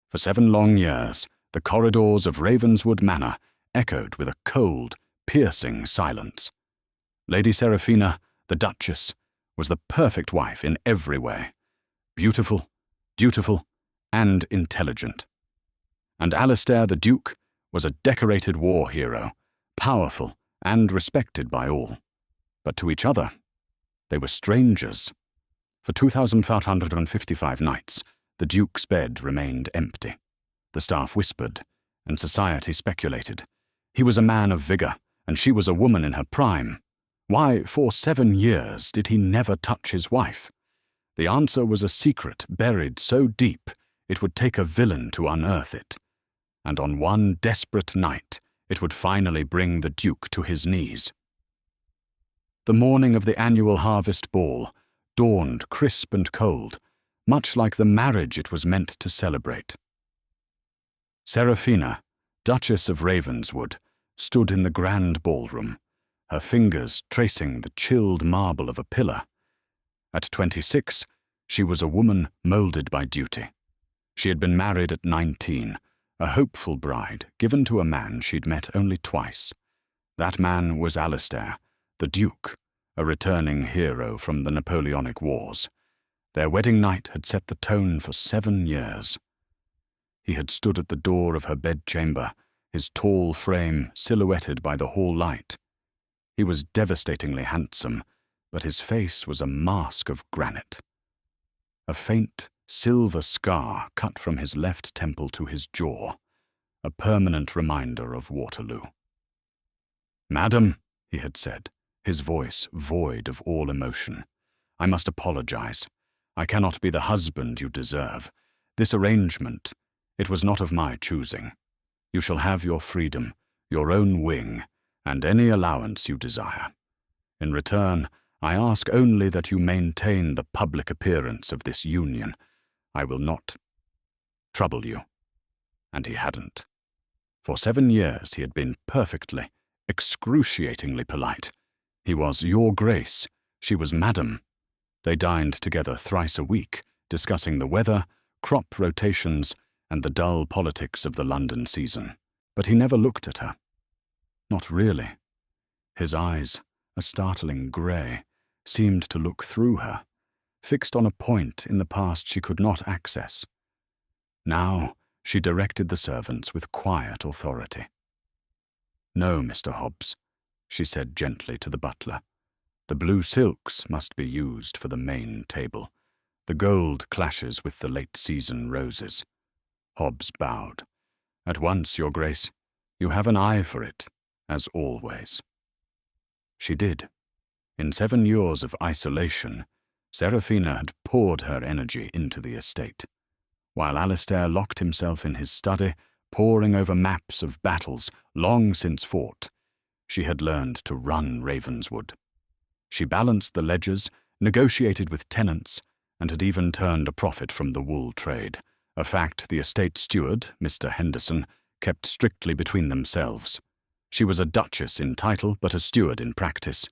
For 7 long years, the corridors of Ravenswood Manor echoed with a cold, piercing silence. Lady Seraphina, the Duchess, was the perfect wife in every way. Beautiful, dutiful, and intelligent. And Alistair the Duke was a decorated war hero, powerful and respected by all. But to each other, they were strangers. For 2,555 nights, the Duke's bed remained empty. The staff whispered, and society speculated. He was a man of vigour, and she was a woman in her prime. Why, for 7 years, did he never touch his wife? The answer was a secret buried so deep it would take a villain to unearth it. And on one desperate night, it would finally bring the Duke to his knees. The morning of the annual harvest ball dawned crisp and cold, much like the marriage it was meant to celebrate. Seraphina, Duchess of Ravenswood, stood in the grand ballroom, her fingers tracing the chilled marble of a pillar. At 26, she was a woman moulded by duty. She had been married at 19, a hopeful bride given to a man she'd met only twice. That man was Alistair, the Duke, a returning hero from the Napoleonic Wars. Their wedding night had set the tone for 7 years. He had stood at the door of her bedchamber, his tall frame silhouetted by the hall light. He was devastatingly handsome, but his face was a mask of granite. A faint, silver scar cut from his left temple to his jaw, a permanent reminder of Waterloo. "Madam," he had said, his voice void of all emotion, "I must apologize. I cannot be the husband you deserve. This arrangement, it was not of my choosing. You shall have your freedom, your own wing, and any allowance you desire. In return, I ask only that you maintain the public appearance of this union. I will not trouble you." And he hadn't. For 7 years he had been perfectly, excruciatingly polite. He was Your Grace, she was Madam. They dined together thrice a week, discussing the weather, crop rotations, and the dull politics of the London season. But he never looked at her. Not really. His eyes, a startling grey, seemed to look through her, fixed on a point in the past she could not access. Now she directed the servants with quiet authority. "No, Mr. Hobbs," she said gently to the butler. "The blue silks must be used for the main table. The gold clashes with the late-season roses." Hobbs bowed. "At once, Your Grace. You have an eye for it, as always." She did. In 7 years of isolation, Seraphina had poured her energy into the estate. While Alistair locked himself in his study, poring over maps of battles long since fought, she had learned to run Ravenswood. She balanced the ledgers, negotiated with tenants, and had even turned a profit from the wool trade, a fact the estate steward, Mr. Henderson, kept strictly between themselves. She was a duchess in title, but a steward in practice.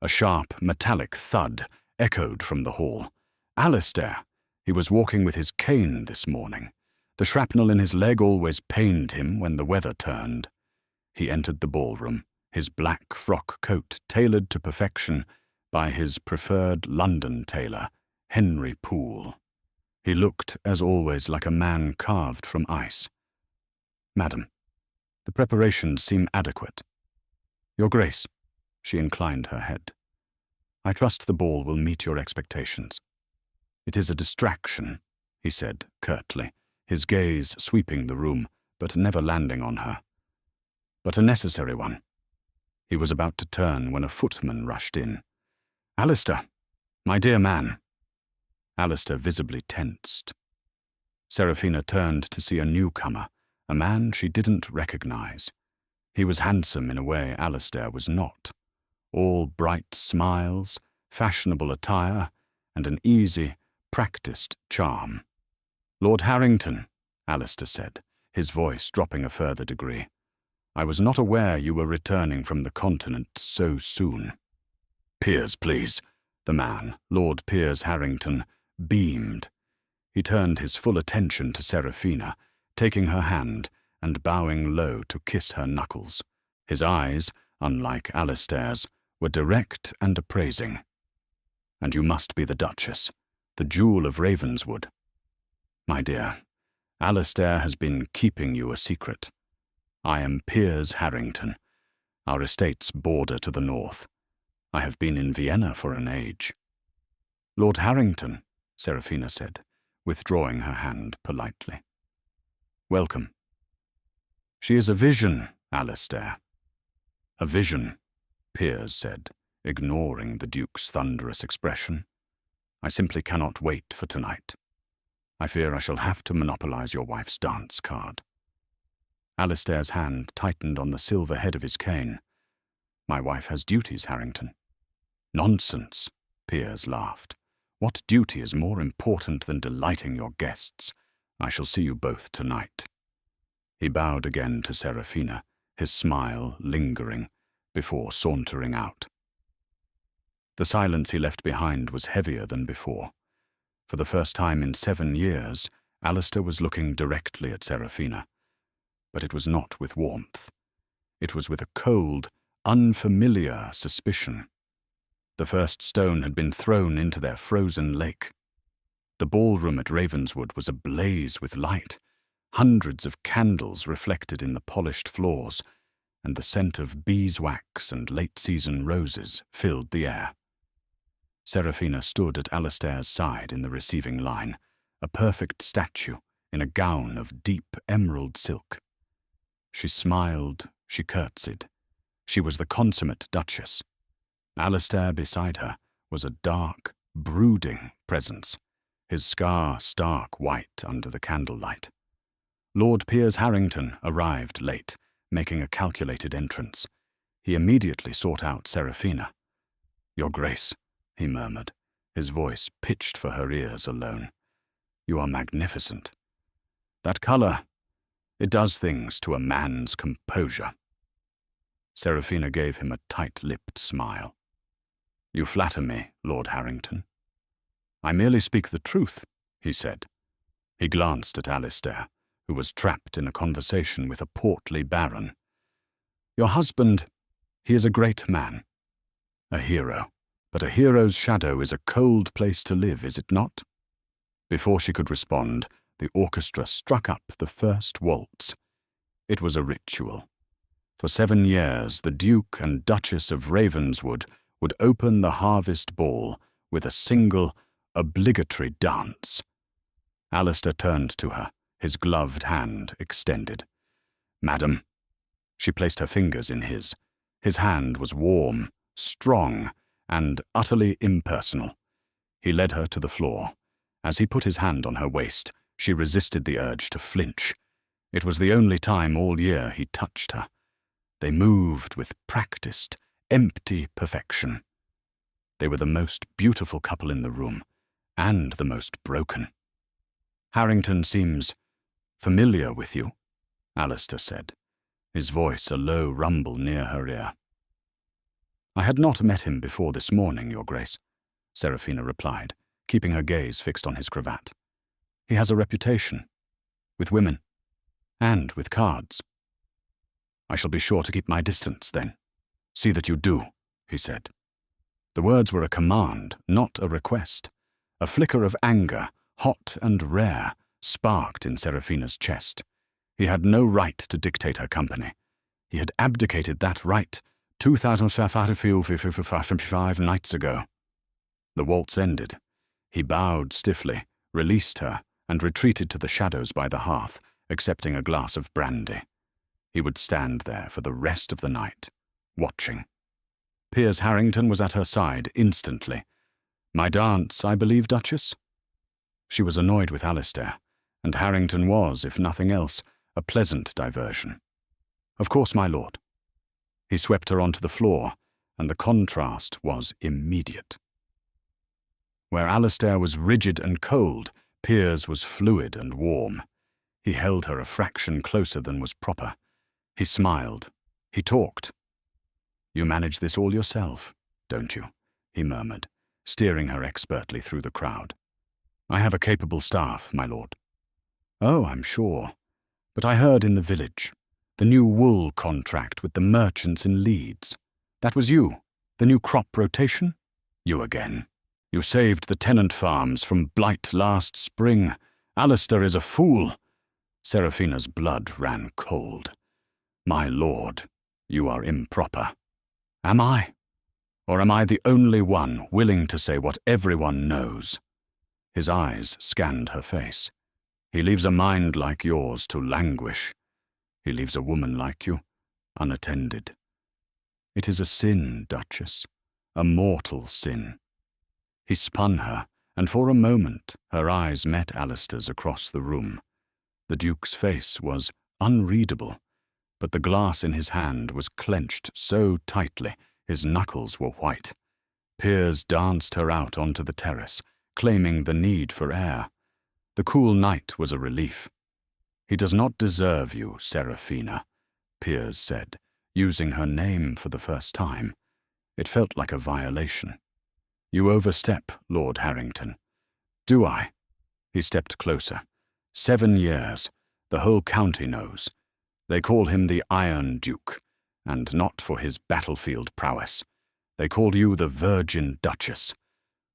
A sharp, metallic thud echoed from the hall. Alistair! He was walking with his cane this morning. The shrapnel in his leg always pained him when the weather turned. He entered the ballroom, his black frock coat tailored to perfection by his preferred London tailor, Henry Poole. He looked, as always, like a man carved from ice. "Madam, the preparations seem adequate." "Your Grace," she inclined her head, "I trust the ball will meet your expectations." "It is a distraction," he said curtly, his gaze sweeping the room, but never landing on her. "But a necessary one." He was about to turn when a footman rushed in. "Alistair, my dear man." Alistair visibly tensed. Seraphina turned to see a newcomer, a man she didn't recognize. He was handsome in a way Alistair was not. All bright smiles, fashionable attire, and an easy, practiced charm. "Lord Harrington," Alistair said, his voice dropping a further degree. "I was not aware you were returning from the continent so soon." "Piers, please." The man, Lord Piers Harrington, beamed. He turned his full attention to Seraphina, taking her hand and bowing low to kiss her knuckles. His eyes, unlike Alistair's, were direct and appraising. "And you must be the Duchess, the jewel of Ravenswood. My dear, Alistair has been keeping you a secret. I am Piers Harrington. Our estates border to the north. I have been in Vienna for an age." "Lord Harrington," Serafina said, withdrawing her hand politely. "Welcome." "She is a vision, Alistair." "A vision," Piers said, ignoring the Duke's thunderous expression. "I simply cannot wait for tonight. I fear I shall have to monopolize your wife's dance card." Alistair's hand tightened on the silver head of his cane. "My wife has duties, Harrington." "Nonsense," Piers laughed. "What duty is more important than delighting your guests? I shall see you both tonight." He bowed again to Serafina, his smile lingering, before sauntering out. The silence he left behind was heavier than before. For the first time in 7 years, Alistair was looking directly at Serafina. But it was not with warmth. It was with a cold, unfamiliar suspicion. The first stone had been thrown into their frozen lake. The ballroom at Ravenswood was ablaze with light. Hundreds of candles reflected in the polished floors, and the scent of beeswax and late-season roses filled the air. Serafina stood at Alistair's side in the receiving line, a perfect statue in a gown of deep emerald silk. She smiled, she curtsied. She was the consummate Duchess. Alistair beside her was a dark, brooding presence, his scar stark white under the candlelight. Lord Piers Harrington arrived late, making a calculated entrance. He immediately sought out Serafina. "Your Grace," he murmured, his voice pitched for her ears alone. "You are magnificent. That colour, it does things to a man's composure." Serafina gave him a tight-lipped smile. "You flatter me, Lord Harrington." "I merely speak the truth," he said. He glanced at Alistair, who was trapped in a conversation with a portly baron. "Your husband, he is a great man. A hero. But a hero's shadow is a cold place to live, is it not?" Before she could respond, the orchestra struck up the first waltz. It was a ritual. For 7 years, the Duke and Duchess of Ravenswood would open the harvest ball with a single, obligatory dance. Alistair turned to her, his gloved hand extended. "Madam." She placed her fingers in his. His hand was warm, strong, and utterly impersonal. He led her to the floor. As he put his hand on her waist, she resisted the urge to flinch. It was the only time all year he touched her. They moved with practiced, empty perfection. They were the most beautiful couple in the room, and the most broken. "Harrington seems familiar with you," Alistair said, his voice a low rumble near her ear. "I had not met him before this morning, Your Grace," Serafina replied, keeping her gaze fixed on his cravat. "He has a reputation, with women, and with cards." "I shall be sure to keep my distance, then. See that you do," he said. The words were a command, not a request. A flicker of anger, hot and rare, sparked in Serafina's chest. He had no right to dictate her company. He had abdicated that right 2,555 nights ago. The waltz ended. He bowed stiffly, released her, and retreated to the shadows by the hearth, accepting a glass of brandy. He would stand there for the rest of the night, watching. Piers Harrington was at her side instantly. "My dance, I believe, Duchess?" She was annoyed with Alistair, and Harrington was, if nothing else, a pleasant diversion. "Of course, my lord." He swept her onto the floor, and the contrast was immediate. Where Alistair was rigid and cold, Piers was fluid and warm. He held her a fraction closer than was proper. He smiled. He talked. "You manage this all yourself, don't you?" he murmured, steering her expertly through the crowd. "I have a capable staff, my lord." "Oh, I'm sure. But I heard in the village, the new wool contract with the merchants in Leeds. That was you, the new crop rotation? You again. You saved the tenant farms from blight last spring. Alistair is a fool. Seraphina's blood ran cold. My lord, you are improper. Am I? Or am I the only one willing to say what everyone knows? His eyes scanned her face. He leaves a mind like yours to languish. He leaves a woman like you, unattended. It is a sin, Duchess, a mortal sin. He spun her, and for a moment her eyes met Alistair's across the room. The Duke's face was unreadable, but the glass in his hand was clenched so tightly his knuckles were white. Piers danced her out onto the terrace, claiming the need for air. The cool night was a relief. He does not deserve you, Seraphina, Piers said, using her name for the first time. It felt like a violation. You overstep, Lord Harrington. Do I? He stepped closer. 7 years. The whole county knows. They call him the Iron Duke, and not for his battlefield prowess. They call you the Virgin Duchess.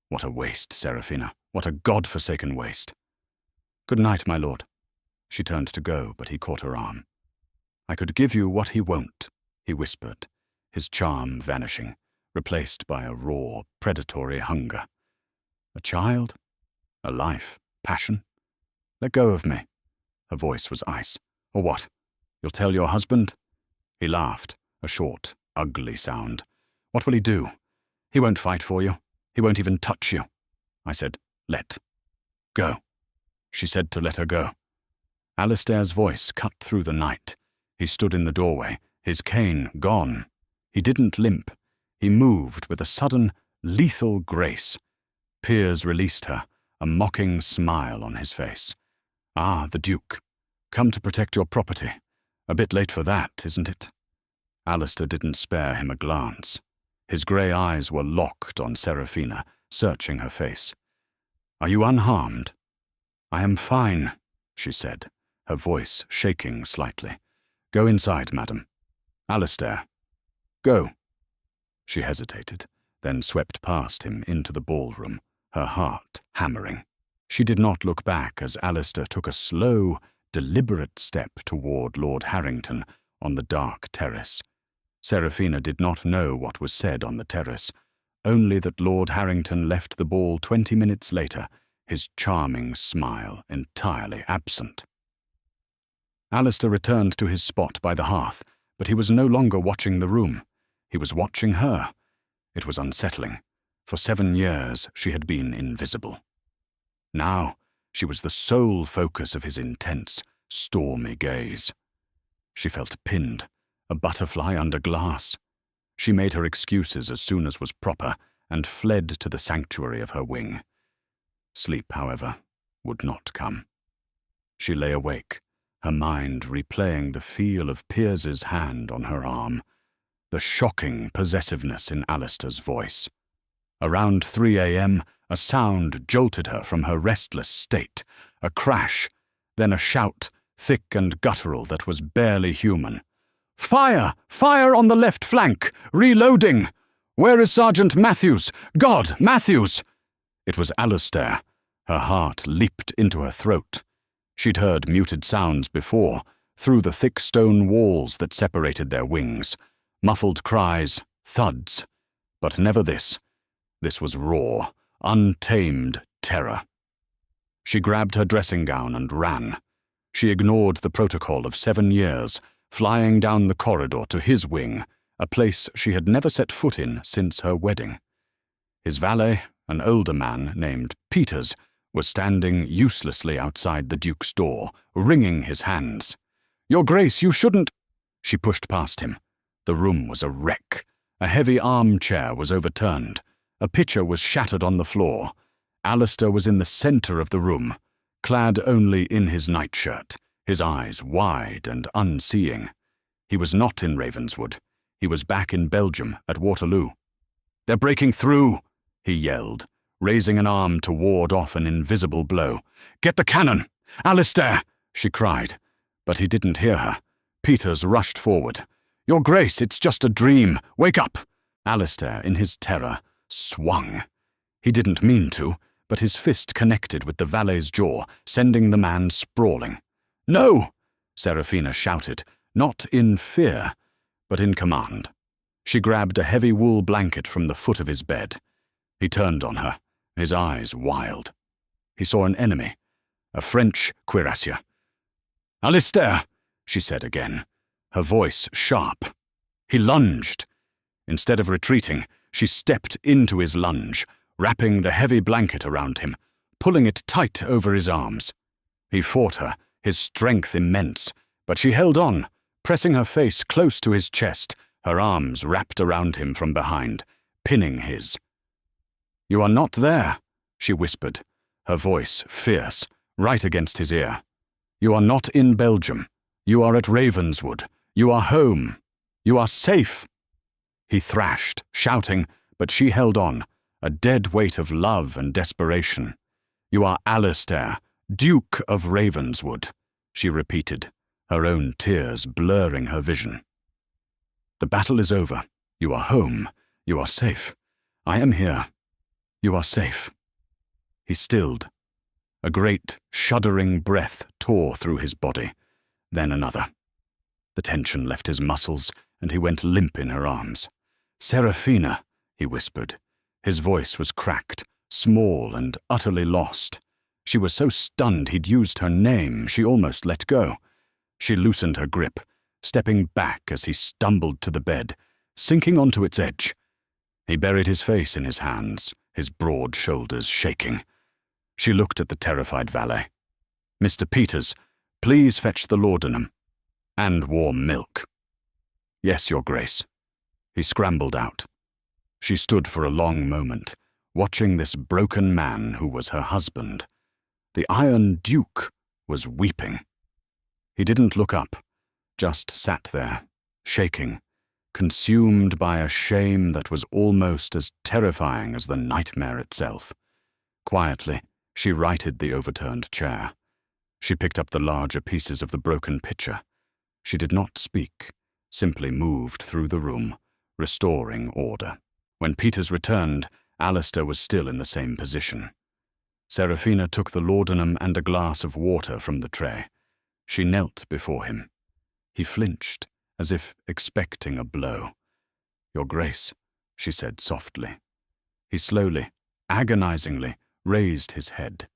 What a waste, Seraphina. What a god-forsaken waste. Good night, my lord. She turned to go, but he caught her arm. I could give you what he won't, he whispered, his charm vanishing, replaced by a raw, predatory hunger. A child? A life? Passion? Let go of me. Her voice was ice. Or what? You'll tell your husband? He laughed, a short, ugly sound. What will he do? He won't fight for you. He won't even touch you. I said, let go. She said to let her go. Alistair's voice cut through the night. He stood in the doorway, his cane gone. He didn't limp. He moved with a sudden, lethal grace. Piers released her, a mocking smile on his face. Ah, the Duke. Come to protect your property. A bit late for that, isn't it? Alistair didn't spare him a glance. His grey eyes were locked on Seraphina, searching her face. Are you unharmed? I am fine, she said, her voice shaking slightly. Go inside, madam. Alistair. Go. She hesitated, then swept past him into the ballroom, her heart hammering. She did not look back as Alistair took a slow, deliberate step toward Lord Harrington on the dark terrace. Seraphina did not know what was said on the terrace, only that Lord Harrington left the ball 20 minutes later, his charming smile entirely absent. Alistair returned to his spot by the hearth, but he was no longer watching the room. He was watching her. It was unsettling. For 7 years she had been invisible. Now she was the sole focus of his intense, stormy gaze. She felt pinned, a butterfly under glass. She made her excuses as soon as was proper and fled to the sanctuary of her wing. Sleep, however, would not come. She lay awake, her mind replaying the feel of Piers's hand on her arm, the shocking possessiveness in Alistair's voice. Around 3 a.m., a sound jolted her from her restless state, a crash, then a shout, thick and guttural that was barely human. Fire! Fire on the left flank! Reloading! Where is Sergeant Matthews? God, Matthews! It was Alistair. Her heart leaped into her throat. She'd heard muted sounds before, through the thick stone walls that separated their wings. Muffled cries, thuds. But never this. This was raw, untamed terror. She grabbed her dressing gown and ran. She ignored the protocol of 7 years, flying down the corridor to his wing, a place she had never set foot in since her wedding. His valet, an older man named Peters, was standing uselessly outside the Duke's door, wringing his hands. "Your Grace, you shouldn't—" She pushed past him. The room was a wreck. A heavy armchair was overturned. A pitcher was shattered on the floor. Alistair was in the center of the room, clad only in his nightshirt, his eyes wide and unseeing. He was not in Ravenswood. He was back in Belgium, at Waterloo. "They're breaking through!" he yelled, raising an arm to ward off an invisible blow. "Get the cannon! Alistair!" she cried. But he didn't hear her. Peters rushed forward. "Your Grace, it's just a dream. Wake up!" Alistair, in his terror, swung. He didn't mean to, but his fist connected with the valet's jaw, sending the man sprawling. "No!" Seraphina shouted, not in fear, but in command. She grabbed a heavy wool blanket from the foot of his bed. He turned on her, his eyes wild. He saw an enemy, a French cuirassier. "Alistair!" she said again, her voice sharp. He lunged. Instead of retreating, she stepped into his lunge, wrapping the heavy blanket around him, pulling it tight over his arms. He fought her, his strength immense, but she held on, pressing her face close to his chest, her arms wrapped around him from behind, pinning his. "You are not there," she whispered, her voice fierce, right against his ear. "You are not in Belgium. You are at Ravenswood. You are home. You are safe." He thrashed, shouting, but she held on, a dead weight of love and desperation. "You are Alistair, Duke of Ravenswood," she repeated, her own tears blurring her vision. "The battle is over. You are home. You are safe. I am here. You are safe." He stilled. A great, shuddering breath tore through his body, then another. The tension left his muscles, and he went limp in her arms. "Seraphina," he whispered. His voice was cracked, small and utterly lost. She was so stunned he'd used her name, she almost let go. She loosened her grip, stepping back as he stumbled to the bed, sinking onto its edge. He buried his face in his hands, his broad shoulders shaking. She looked at the terrified valet. "Mr. Peters, please fetch the laudanum. And warm milk." "Yes, Your Grace." He scrambled out. She stood for a long moment, watching this broken man who was her husband. The Iron Duke was weeping. He didn't look up, just sat there, shaking, consumed by a shame that was almost as terrifying as the nightmare itself. Quietly, she righted the overturned chair. She picked up the larger pieces of the broken pitcher. She did not speak, simply moved through the room, restoring order. When Peters returned, Alistair was still in the same position. Seraphina took the laudanum and a glass of water from the tray. She knelt before him. He flinched, as if expecting a blow. "Your Grace," she said softly. He slowly, agonizingly, raised his head.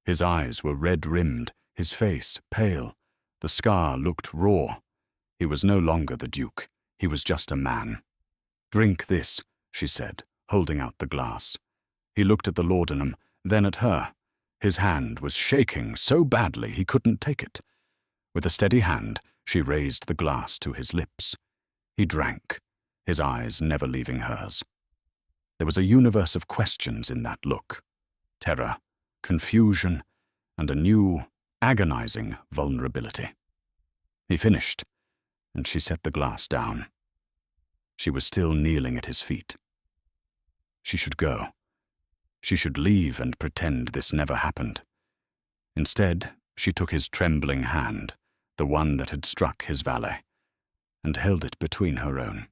His eyes were red-rimmed, his face pale. The scar looked raw. He was no longer the Duke. He was just a man. "Drink this," she said, holding out the glass. He looked at the laudanum, then at her. His hand was shaking so badly he couldn't take it. With a steady hand, she raised the glass to his lips. He drank, his eyes never leaving hers. There was a universe of questions in that look. Terror, confusion, and a new, agonizing vulnerability. He finished, and she set the glass down. She was still kneeling at his feet. She should go. She should leave and pretend this never happened. Instead, she took his trembling hand, the one that had struck his valet, and held it between her own.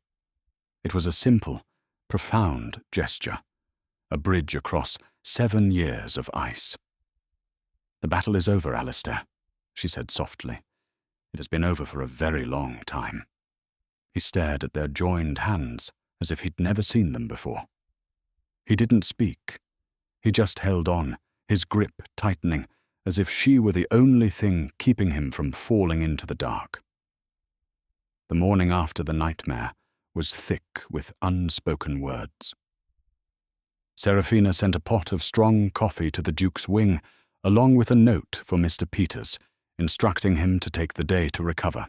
It was a simple, profound gesture, a bridge across 7 years of ice. "The battle is over, Alistair," she said softly. "It has been over for a very long time." He stared at their joined hands as if he'd never seen them before. He didn't speak. He just held on, his grip tightening, as if she were the only thing keeping him from falling into the dark. The morning after the nightmare was thick with unspoken words. Seraphina sent a pot of strong coffee to the Duke's wing, along with a note for Mr. Peters, instructing him to take the day to recover.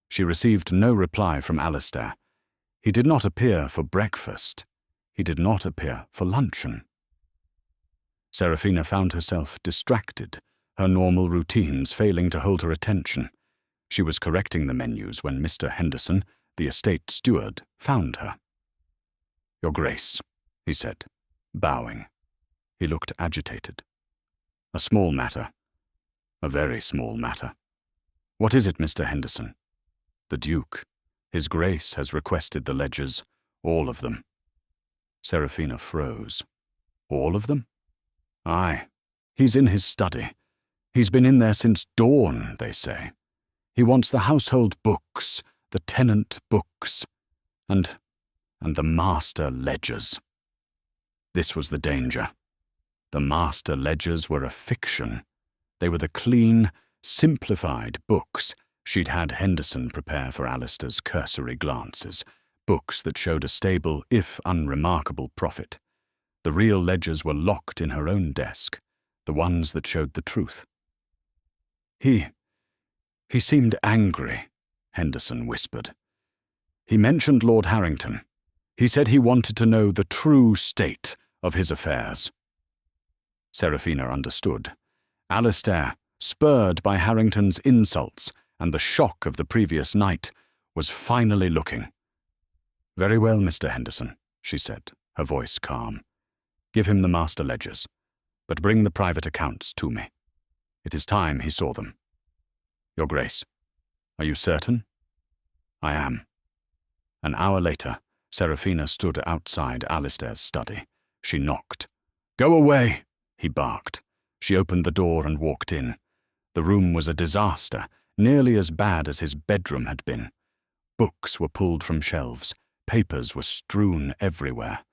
She received no reply from Alistair. He did not appear for breakfast. He did not appear for luncheon. Seraphina found herself distracted, her normal routines failing to hold her attention. She was correcting the menus when Mr. Henderson, the estate steward, found her. "Your Grace," he said, bowing. He looked agitated. "A small matter. A very small matter." What is it, Mr. Henderson? The Duke. His Grace has requested the ledgers, all of them. Seraphina froze. All of them? Aye. He's in his study. He's been in there since dawn, they say. He wants the household books, the tenant books, and the master ledgers. This was the danger. The master ledgers were a fiction. They were the clean, simplified books she'd had Henderson prepare for Alistair's cursory glances, books that showed a stable, if unremarkable, profit. The real ledgers were locked in her own desk, the ones that showed the truth. He seemed angry, Henderson whispered. He mentioned Lord Harrington. He said he wanted to know the true state of his affairs. Seraphina understood. Alistair, spurred by Harrington's insults and the shock of the previous night, was finally looking. Very well, Mr. Henderson, she said, her voice calm. Give him the master ledgers, but bring the private accounts to me. It is time he saw them. Your Grace, are you certain? I am. An hour later, Seraphina stood outside Alistair's study. She knocked. Go away, he barked. She opened the door and walked in. The room was a disaster, nearly as bad as his bedroom had been. Books were pulled from shelves. Papers were strewn everywhere.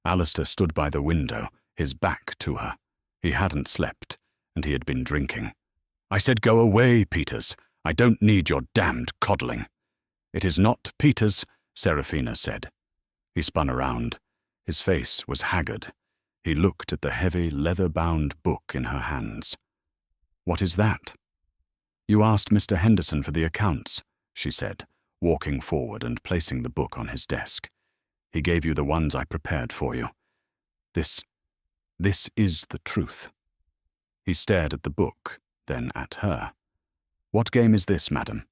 Alistair stood by the window, his back to her. He hadn't slept, and he had been drinking. I said, go away, Peters. I don't need your damned coddling. It is not Peters, Seraphina said. He spun around. His face was haggard. He looked at the heavy, leather-bound book in her hands. What is that? You asked Mr. Henderson for the accounts, she said, walking forward and placing the book on his desk. He gave you the ones I prepared for you. This is the truth. He stared at the book, then at her. What game is this, madam?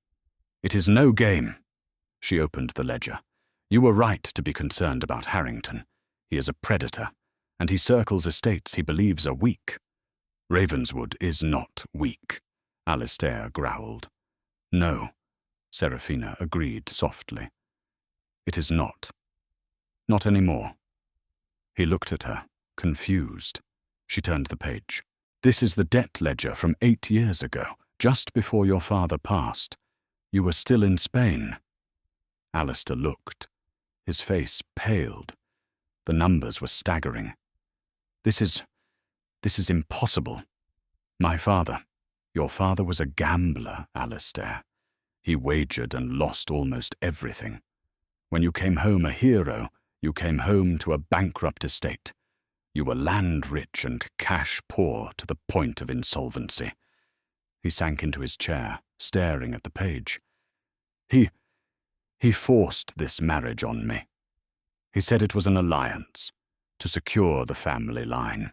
It is no game. She opened the ledger. You were right to be concerned about Harrington. He is a predator, and he circles estates he believes are weak. Ravenswood is not weak, Alistair growled. No, Seraphina agreed softly. It is not. Not any more. He looked at her, confused. She turned the page. This is the debt ledger from 8 years ago, just before your father passed. You were still in Spain. Alistair looked. His face paled. The numbers were staggering. This is impossible. My father, your father was a gambler, Alistair. He wagered and lost almost everything. When you came home a hero, you came home to a bankrupt estate. You were land-rich and cash-poor to the point of insolvency. He sank into his chair, staring at the page. He forced this marriage on me. He said it was an alliance, to secure the family line.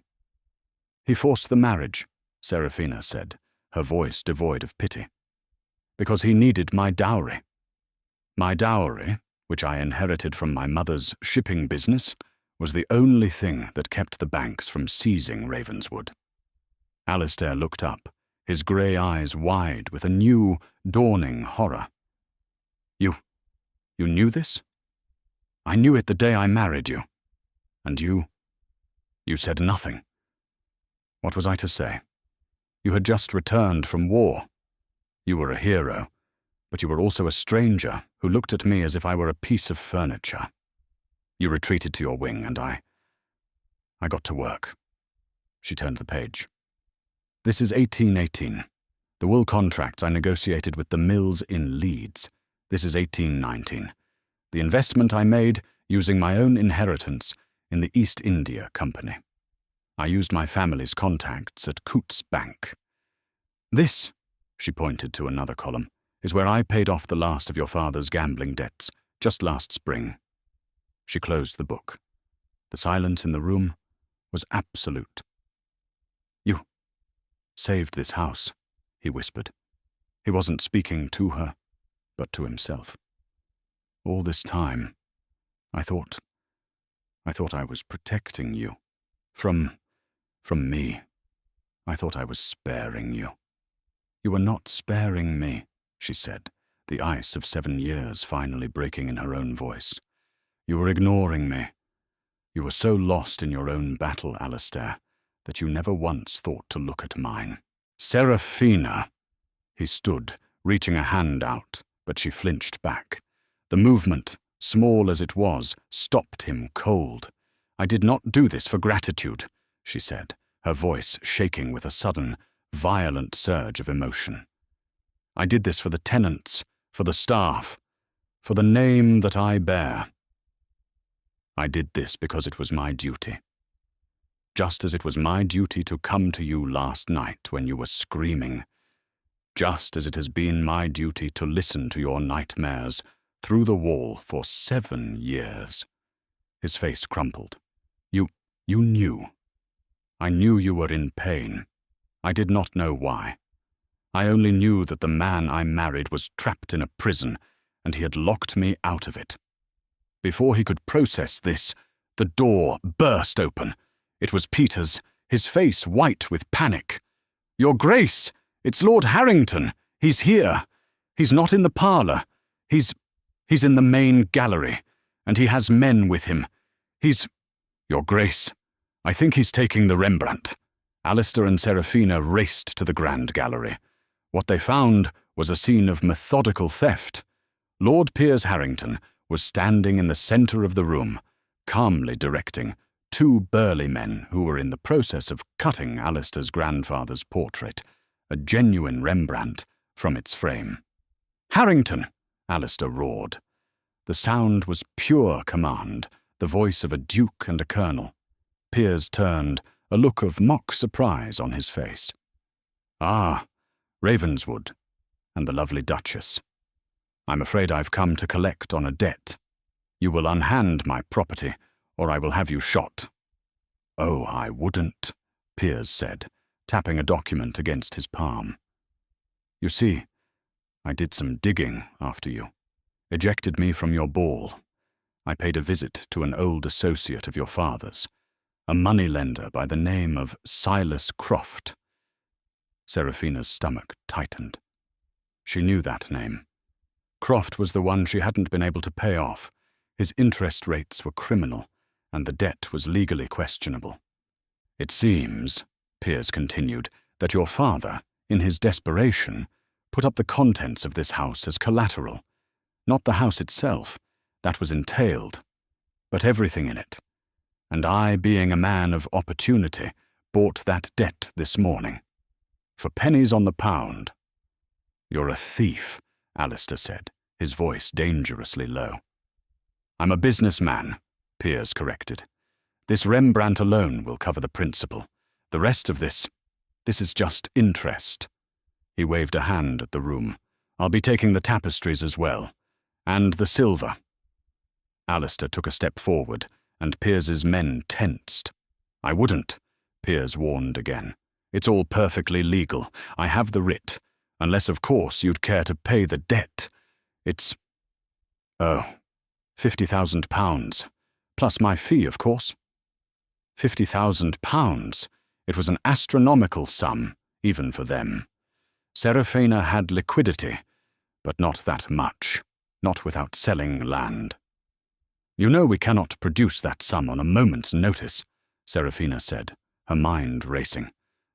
He forced the marriage, Seraphina said, her voice devoid of pity. Because he needed my dowry. My dowry, which I inherited from my mother's shipping business, was the only thing that kept the banks from seizing Ravenswood. Alistair looked up, his grey eyes wide with a new, dawning horror. You knew this? I knew it the day I married you. And you said nothing. What was I to say? You had just returned from war. You were a hero, but you were also a stranger who looked at me as if I were a piece of furniture. You retreated to your wing, and I got to work. She turned the page. This is 1818. The wool contracts I negotiated with the mills in Leeds. This is 1819. The investment I made using my own inheritance in the East India Company. I used my family's contacts at Coutts Bank. This, she pointed to another column, is where I paid off the last of your father's gambling debts, just last spring. She closed the book. The silence in the room was absolute. You saved this house, he whispered. He wasn't speaking to her, but to himself. All this time, I thought I was protecting you. From me. I thought I was sparing you. You were not sparing me, she said, the ice of 7 years finally breaking in her own voice. You were ignoring me. You were so lost in your own battle, Alistair, that you never once thought to look at mine. Seraphina! He stood, reaching a hand out, but she flinched back. The movement, small as it was, stopped him cold. I did not do this for gratitude, she said, her voice shaking with a sudden, violent surge of emotion. I did this for the tenants, for the staff, for the name that I bear. I did this because it was my duty. Just as it was my duty to come to you last night when you were screaming. Just as it has been my duty to listen to your nightmares through the wall for 7 years. His face crumpled. You knew. I knew you were in pain. I did not know why. I only knew that the man I married was trapped in a prison, and he had locked me out of it. Before he could process this, the door burst open. It was Peter's, his face white with panic. Your Grace, it's Lord Harrington. He's here. He's not in the parlour. He's in the main gallery, and he has men with him. Your Grace, I think he's taking the Rembrandt. Alistair and Seraphina raced to the Grand Gallery. What they found was a scene of methodical theft. Lord Piers Harrington was standing in the centre of the room, calmly directing 2 burly men who were in the process of cutting Alistair's grandfather's portrait, a genuine Rembrandt, from its frame. Harrington! Alistair roared. The sound was pure command, the voice of a duke and a colonel. Piers turned, a look of mock surprise on his face. Ah, Ravenswood, and the lovely Duchess. I'm afraid I've come to collect on a debt. You will unhand my property, or I will have you shot. Oh, I wouldn't, Piers said, tapping a document against his palm. You see, I did some digging after you. Ejected me from your ball. I paid a visit to an old associate of your father's, a moneylender by the name of Silas Croft. Seraphina's stomach tightened. She knew that name. Croft was the one she hadn't been able to pay off. His interest rates were criminal, and the debt was legally questionable. It seems, Piers continued, that your father, in his desperation, put up the contents of this house as collateral. Not the house itself, that was entailed, but everything in it. And I, being a man of opportunity, bought that debt this morning. For pennies on the pound. You're a thief, Alistair said, his voice dangerously low. I'm a businessman, Piers corrected. This Rembrandt alone will cover the principal. The rest of this is just interest. He waved a hand at the room. I'll be taking the tapestries as well. And the silver. Alistair took a step forward, and Piers's men tensed. I wouldn't, Piers warned again. It's all perfectly legal. I have the writ. Unless, of course, you'd care to pay the debt. It's... £50,000. Plus my fee, of course. £50,000. It was an astronomical sum, even for them. Seraphina had liquidity, but not that much. Not without selling land. You know we cannot produce that sum on a moment's notice, Seraphina said, her mind racing.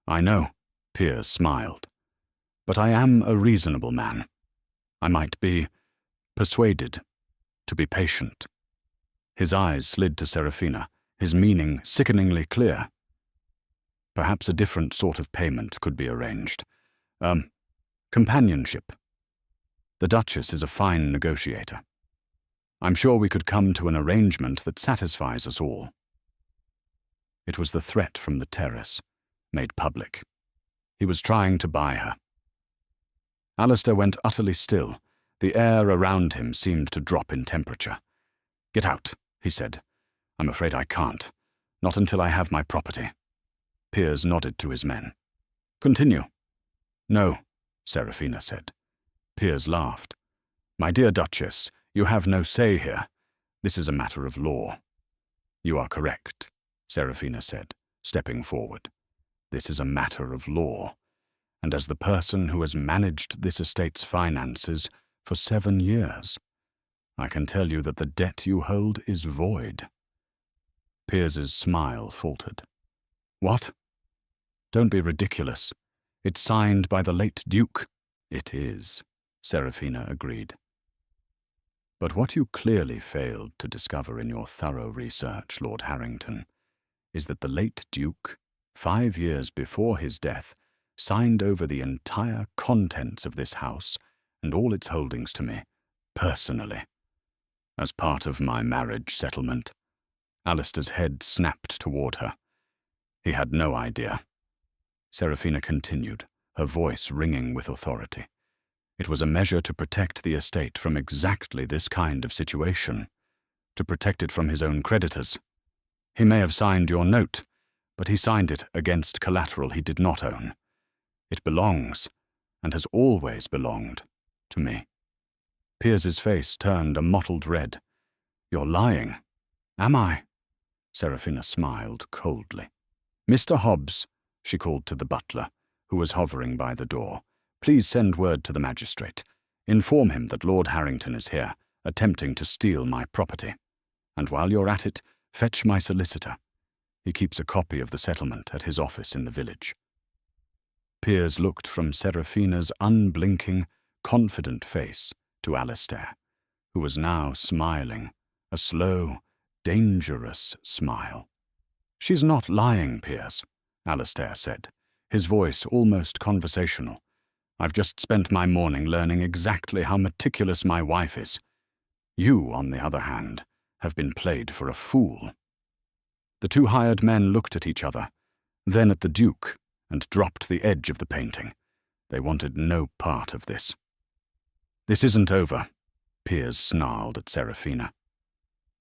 I know, Piers smiled. But I am a reasonable man. I might be persuaded to be patient. His eyes slid to Seraphina, his meaning sickeningly clear. Perhaps a different sort of payment could be arranged. Companionship. The Duchess is a fine negotiator. I'm sure we could come to an arrangement that satisfies us all. It was the threat from the terrace, made public. He was trying to buy her. Alistair went utterly still. The air around him seemed to drop in temperature. Get out, he said. I'm afraid I can't. Not until I have my property. Piers nodded to his men. Continue. No, Seraphina said. Piers laughed. My dear Duchess, you have no say here. This is a matter of law. You are correct, Seraphina said, stepping forward. This is a matter of law. and as the person who has managed this estate's finances for 7 years, I can tell you that the debt you hold is void." Piers's smile faltered. "What? Don't be ridiculous. It's signed by the late Duke." "It is," Serafina agreed. "But what you clearly failed to discover in your thorough research, Lord Harrington, is that the late Duke, 5 years before his death, signed over the entire contents of this house and all its holdings to me, personally, as part of my marriage settlement." Alistair's head snapped toward her. He had no idea. Serafina continued, her voice ringing with authority. It was a measure to protect the estate from exactly this kind of situation, to protect it from his own creditors. He may have signed your note, but he signed it against collateral he did not own. It belongs, and has always belonged, to me. Piers's face turned a mottled red. "You're lying." "Am I?" Serafina smiled coldly. "Mr. Hobbs," she called to the butler, who was hovering by the door, "please send word to the magistrate. Inform him that Lord Harrington is here, attempting to steal my property. And while you're at it, fetch my solicitor. He keeps a copy of the settlement at his office in the village." Piers looked from Serafina's unblinking, confident face to Alistair, who was now smiling, a slow, dangerous smile. "She's not lying, Piers," Alistair said, his voice almost conversational. "I've just spent my morning learning exactly how meticulous my wife is. You, on the other hand, have been played for a fool." The two hired men looked at each other, then at the Duke, and dropped the edge of the painting. They wanted no part of this. "This isn't over," Piers snarled at Serafina.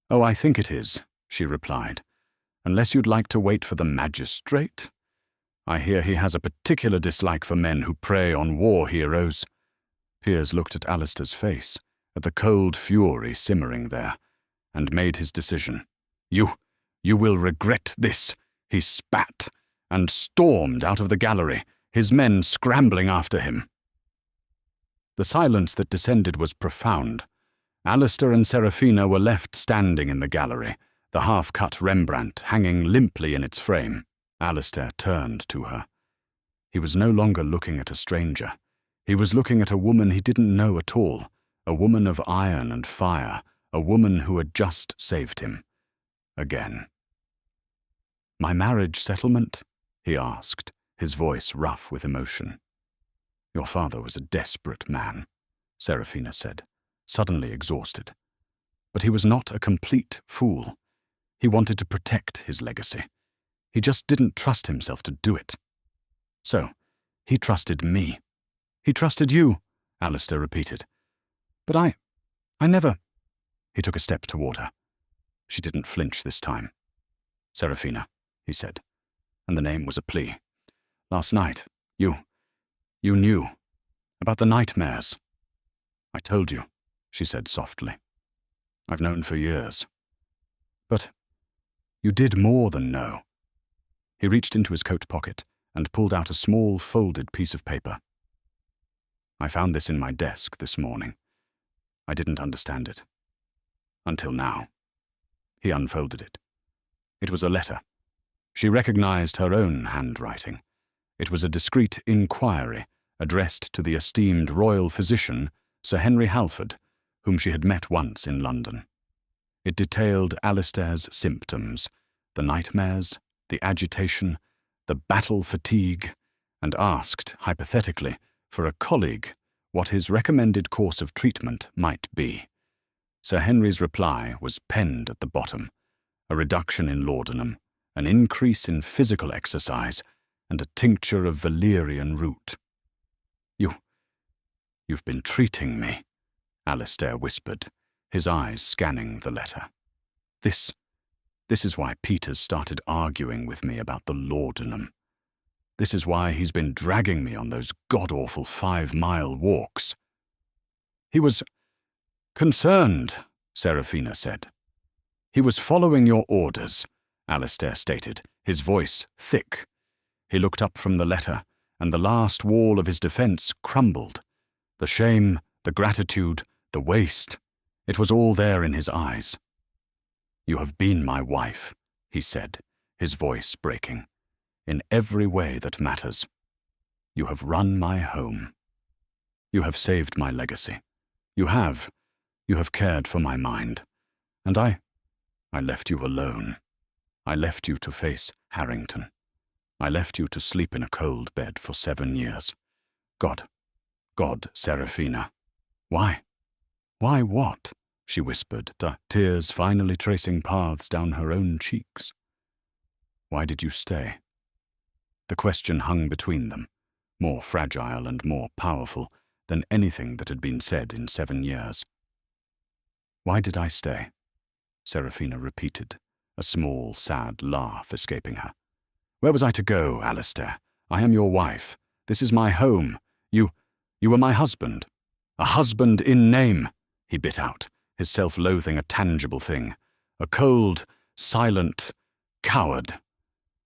"Oh, I think it is," she replied, "unless you'd like to wait for the magistrate. I hear he has a particular dislike for men who prey on war heroes." Piers looked at Alistair's face, at the cold fury simmering there, and made his decision. You will regret this," he spat, and stormed out of the gallery, his men scrambling after him. The silence that descended was profound. Alistair and Serafina were left standing in the gallery, the half-cut Rembrandt hanging limply in its frame. Alistair turned to her. He was no longer looking at a stranger. He was looking at a woman he didn't know at all, a woman of iron and fire, a woman who had just saved him. Again. "My marriage settlement?" he asked, his voice rough with emotion. "Your father was a desperate man," Serafina said, suddenly exhausted. "But he was not a complete fool. He wanted to protect his legacy. He just didn't trust himself to do it. So, he trusted me." "He trusted you," Alistair repeated. "But I never—" He took a step toward her. She didn't flinch this time. "Serafina," he said, and the name was a plea. "Last night, you knew about the nightmares." "I told you," she said softly. "I've known for years. But you did more than know." He reached into his coat pocket and pulled out a small folded piece of paper. "I found this in my desk this morning. I didn't understand it. Until now." He unfolded it. It was a letter. She recognized her own handwriting. It was a discreet inquiry addressed to the esteemed royal physician, Sir Henry Halford, whom she had met once in London. It detailed Alistair's symptoms, the nightmares, the agitation, the battle fatigue, and asked, hypothetically, for a colleague what his recommended course of treatment might be. Sir Henry's reply was penned at the bottom: a reduction in laudanum, an increase in physical exercise, and a tincture of valerian root. You've been treating me," Alistair whispered, his eyes scanning the letter. This is why Peter's started arguing with me about the laudanum. This is why he's been dragging me on those god-awful 5-mile walks." "He was concerned," Serafina said. "He was following your orders," Alistair stated, his voice thick. He looked up from the letter, and the last wall of his defense crumbled. The shame, the gratitude, the waste, it was all there in his eyes. "You have been my wife," he said, his voice breaking, "in every way that matters. You have run my home. You have saved my legacy. You have cared for my mind. And I left you alone. I left you to face Harrington. I left you to sleep in a cold bed for 7 years. God, Serafina. Why? Why what?" she whispered, tears finally tracing paths down her own cheeks. "Why did you stay?" The question hung between them, more fragile and more powerful than anything that had been said in 7 years. "Why did I stay?" Serafina repeated, a small, sad laugh escaping her. "Where was I to go, Alistair? I am your wife. This is my home. You were my husband. A husband in name," he bit out, his self-loathing a tangible thing. "A cold, silent coward."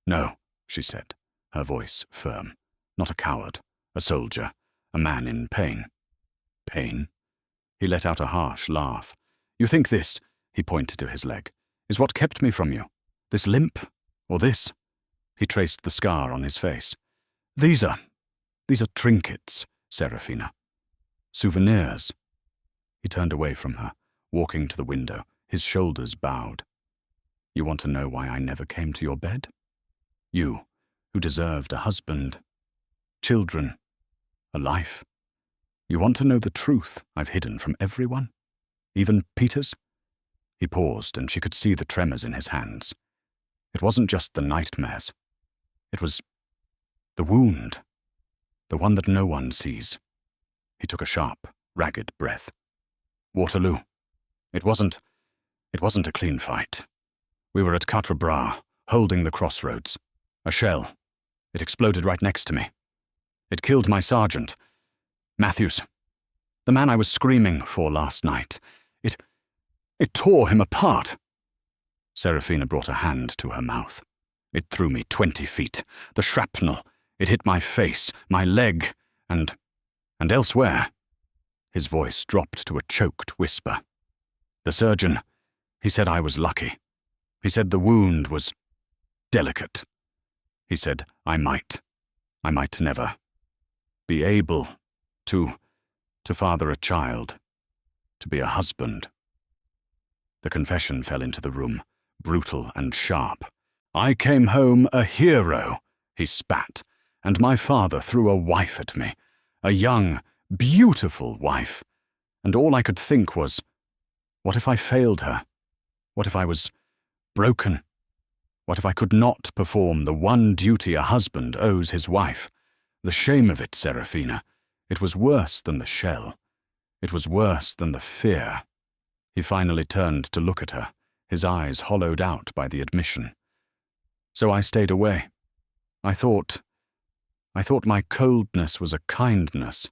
"No," she said, her voice firm. "Not a coward. A soldier. A man in pain." "Pain?" He let out a harsh laugh. "You think this," he pointed to his leg, "is what kept me from you? This limp? Or this?" He traced the scar on his face. These are trinkets, Serafina. Souvenirs." He turned away from her, walking to the window, his shoulders bowed. "You want to know why I never came to your bed? You, who deserved a husband, children, a life. You want to know the truth I've hidden from everyone? Even Peter's?" He paused, and she could see the tremors in his hands. It wasn't just the nightmares. It was the wound, the one that no one sees. He took a sharp, ragged breath. "Waterloo. It wasn't a clean fight. We were at Quatre Bras, holding the crossroads. A shell. It exploded right next to me. It killed my sergeant, Matthews, the man I was screaming for last night. It tore him apart." Serafina brought a hand to her mouth. "It threw me 20 feet. The shrapnel. It hit my face, my leg, and elsewhere." His voice dropped to a choked whisper. "The surgeon, he said I was lucky. He said the wound was delicate. He said I might never be able to father a child, to be a husband." The confession fell into the room, brutal and sharp. "I came home a hero," he spat, "and my father threw a wife at me, a young, beautiful wife. And all I could think was, what if I failed her? What if I was broken? What if I could not perform the one duty a husband owes his wife? The shame of it, Serafina. It was worse than the shell. It was worse than the fear." He finally turned to look at her, his eyes hollowed out by the admission. "So I stayed away. I thought my coldness was a kindness.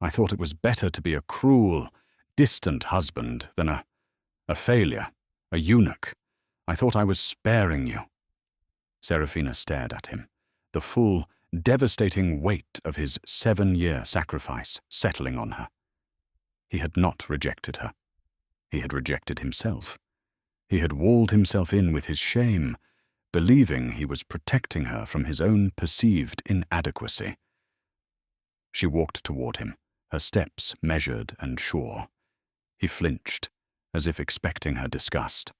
I thought it was better to be a cruel, distant husband than a failure, a eunuch. I thought I was sparing you." Serafina stared at him, the full, devastating weight of his 7-year sacrifice settling on her. He had not rejected her. He had rejected himself. He had walled himself in with his shame, believing he was protecting her from his own perceived inadequacy. She walked toward him, her steps measured and sure. He flinched, as if expecting her disgust.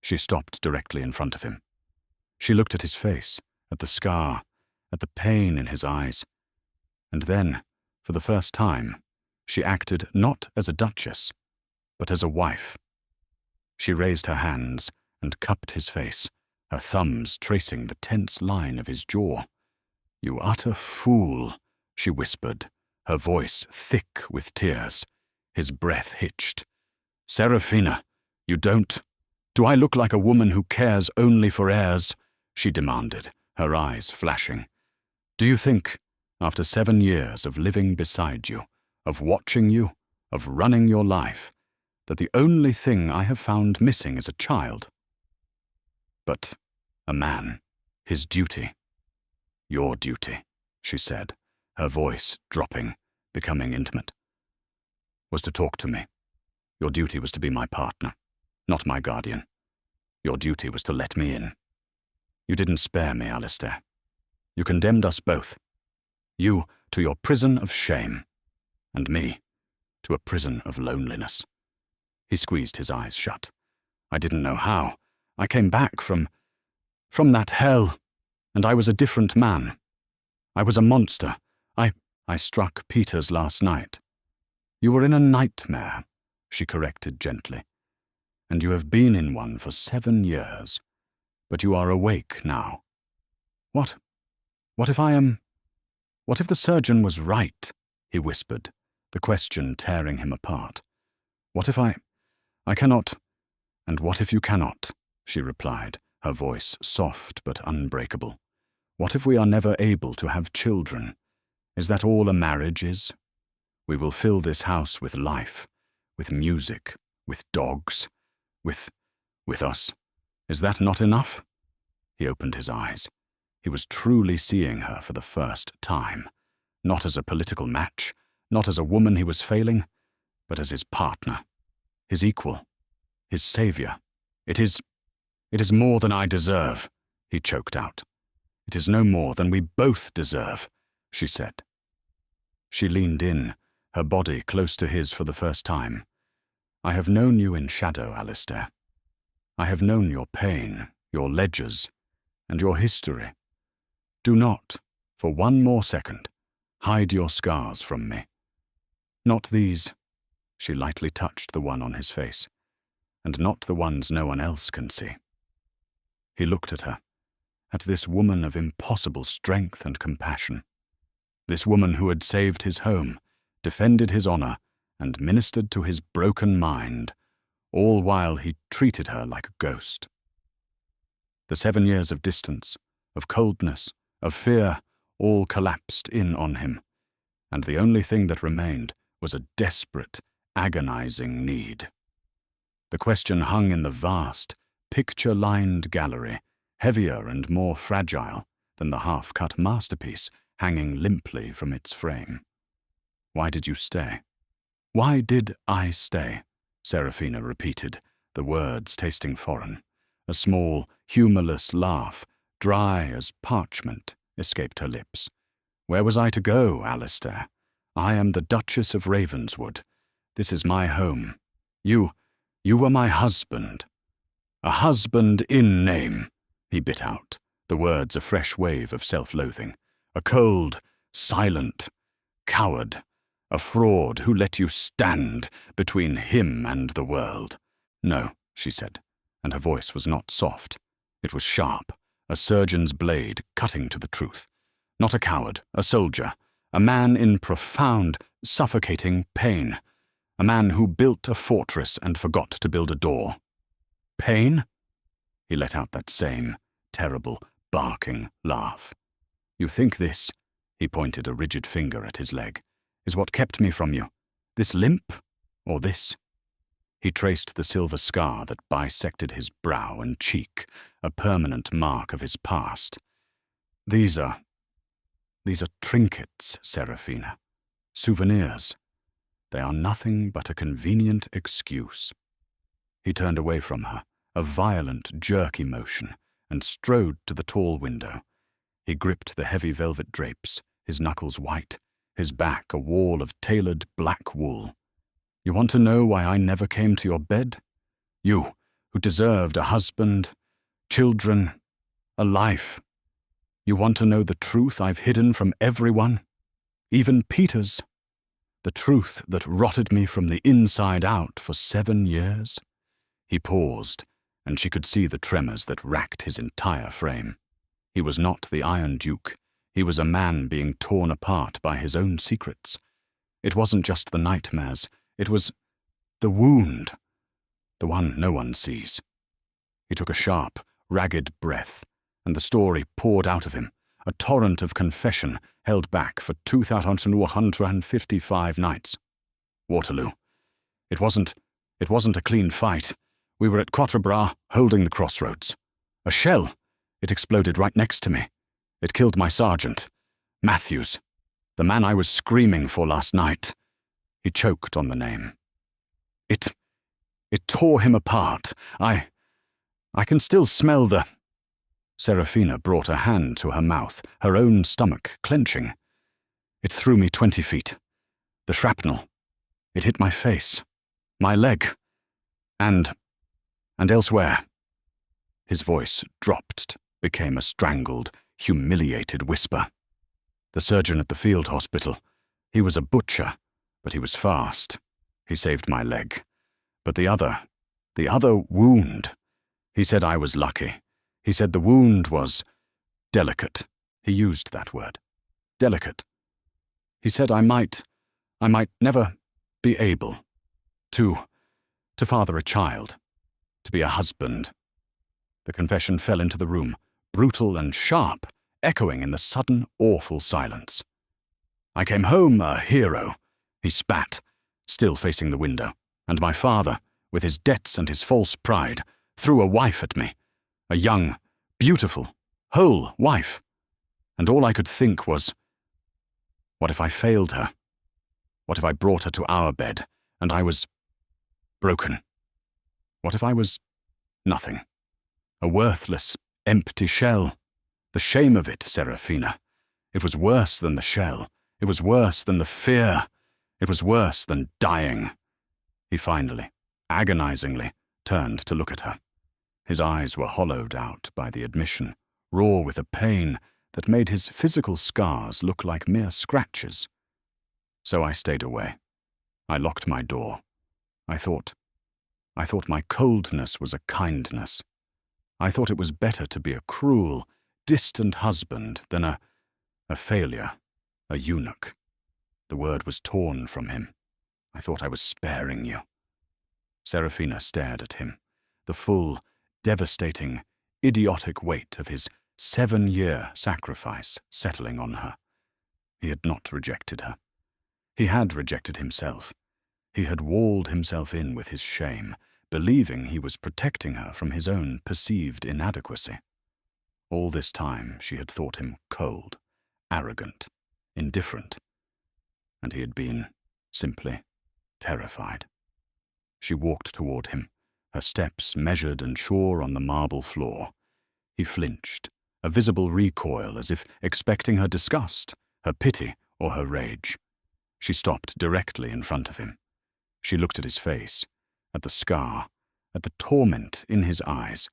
She stopped directly in front of him. She looked at his face, at the scar, at the pain in his eyes. And then, for the first time, she acted not as a duchess, but as a wife. She raised her hands and cupped his face, her thumbs tracing the tense line of his jaw. "You utter fool," she whispered, her voice thick with tears. His breath hitched. "Serafina, you don't... Do I look like a woman who cares only for heirs?" she demanded, her eyes flashing. "Do you think, after 7 years of living beside you, of watching you, of running your life, that the only thing I have found missing is a child? But a man, his duty, your duty," she said, her voice dropping, becoming intimate, was to talk to me. Your duty was to be my partner, not my guardian. Your duty was to let me in. You didn't spare me, Alistair. You condemned us both. You to your prison of shame, and me to a prison of loneliness. He squeezed his eyes shut. I didn't know how. I came back from that hell, and I was a different man. I was a monster. I struck Peters last night. You were in a nightmare, she corrected gently, and you have been in one for 7 years, but you are awake now. What if the surgeon was right, he whispered, the question tearing him apart. What if I cannot, and what if you cannot, she replied, her voice soft but unbreakable. What if we are never able to have children? Is that all a marriage is? We will fill this house with life, with music, with dogs, with us. Is that not enough? He opened his eyes. He was truly seeing her for the first time, not as a political match, not as a woman he was failing, but as his partner, his equal, his savior. It is more than I deserve, he choked out. It is no more than we both deserve, she said. She leaned in, her body close to his for the first time. I have known you in shadow, Alistair. I have known your pain, your ledgers, and your history. Do not, for one more second, hide your scars from me. Not these, she lightly touched the one on his face, and not the ones no one else can see. He looked at her, at this woman of impossible strength and compassion, this woman who had saved his home, defended his honor, and ministered to his broken mind, all while he treated her like a ghost. The 7 years of distance, of coldness, of fear, all collapsed in on him, and the only thing that remained was a desperate, agonizing need. The question hung in the vast, picture-lined gallery, heavier and more fragile than the half-cut masterpiece hanging limply from its frame. Why did you stay? Why did I stay? Serafina repeated, the words tasting foreign. A small, humorless laugh, dry as parchment, escaped her lips. Where was I to go, Alistair? I am the Duchess of Ravenswood. This is my home. You were my husband. A husband in name, he bit out, the words a fresh wave of self-loathing. A cold, silent coward, a fraud who let you stand between him and the world. No, she said, and her voice was not soft. It was sharp, a surgeon's blade cutting to the truth. Not a coward, a soldier, a man in profound, suffocating pain, a man who built a fortress and forgot to build a door. Pain? He let out that same, terrible, barking laugh. You think this, he pointed a rigid finger at his leg, is what kept me from you? This limp, or this? He traced the silver scar that bisected his brow and cheek, a permanent mark of his past. These are trinkets, Serafina. Souvenirs. They are nothing but a convenient excuse. He turned away from her, a violent, jerky motion, and strode to the tall window. He gripped the heavy velvet drapes, his knuckles white, his back a wall of tailored black wool. You want to know why I never came to your bed? You, who deserved a husband, children, a life. You want to know the truth I've hidden from everyone, even Peters? The truth that rotted me from the inside out for 7 years? He paused, and she could see the tremors that racked his entire frame. He was not the Iron Duke. He was a man being torn apart by his own secrets. It wasn't just the nightmares. It was the wound, the one no one sees. He took a sharp, ragged breath, and the story poured out of him, a torrent of confession held back for 2,155 nights. Waterloo. It wasn't a clean fight. We were at Quatre Bras, holding the crossroads. A shell. It exploded right next to me. It killed my sergeant. Matthews. The man I was screaming for last night." He choked on the name. It tore him apart. I can still smell the—" Serafina brought a hand to her mouth, her own stomach clenching. "It threw me 20 feet. The shrapnel. It hit my face, my leg, and elsewhere." His voice dropped, became a strangled, humiliated whisper. "The surgeon at the field hospital, he was a butcher, but he was fast. He saved my leg. But the other wound, he said I was lucky. He said the wound was delicate. He used that word. Delicate. He said I might never be able to father a child, to be a husband." The confession fell into the room, brutal and sharp, echoing in the sudden, awful silence. "I came home a hero," he spat, still facing the window, "and my father, with his debts and his false pride, threw a wife at me. A young, beautiful, whole wife. And all I could think was, what if I failed her? What if I brought her to our bed, and I was broken? What if I was nothing? A worthless, empty shell? The shame of it, Serafina. It was worse than the shell. It was worse than the fear. It was worse than dying." He finally, agonizingly, turned to look at her. His eyes were hollowed out by the admission, raw with a pain that made his physical scars look like mere scratches. So I stayed away. I locked my door. I thought my coldness was a kindness. I thought it was better to be a cruel, distant husband than a failure, a eunuch. The word was torn from him. I thought I was sparing you. Serafina stared at him, the full, devastating, idiotic weight of his 7-year sacrifice settling on her. He had not rejected her. He had rejected himself. He had walled himself in with his shame, believing he was protecting her from his own perceived inadequacy. All this time she had thought him cold, arrogant, indifferent, and he had been simply terrified. She walked toward him, her steps measured and sure on the marble floor. He flinched, a visible recoil as if expecting her disgust, her pity, or her rage. She stopped directly in front of him. She looked at his face, at the scar, at the torment in his eyes.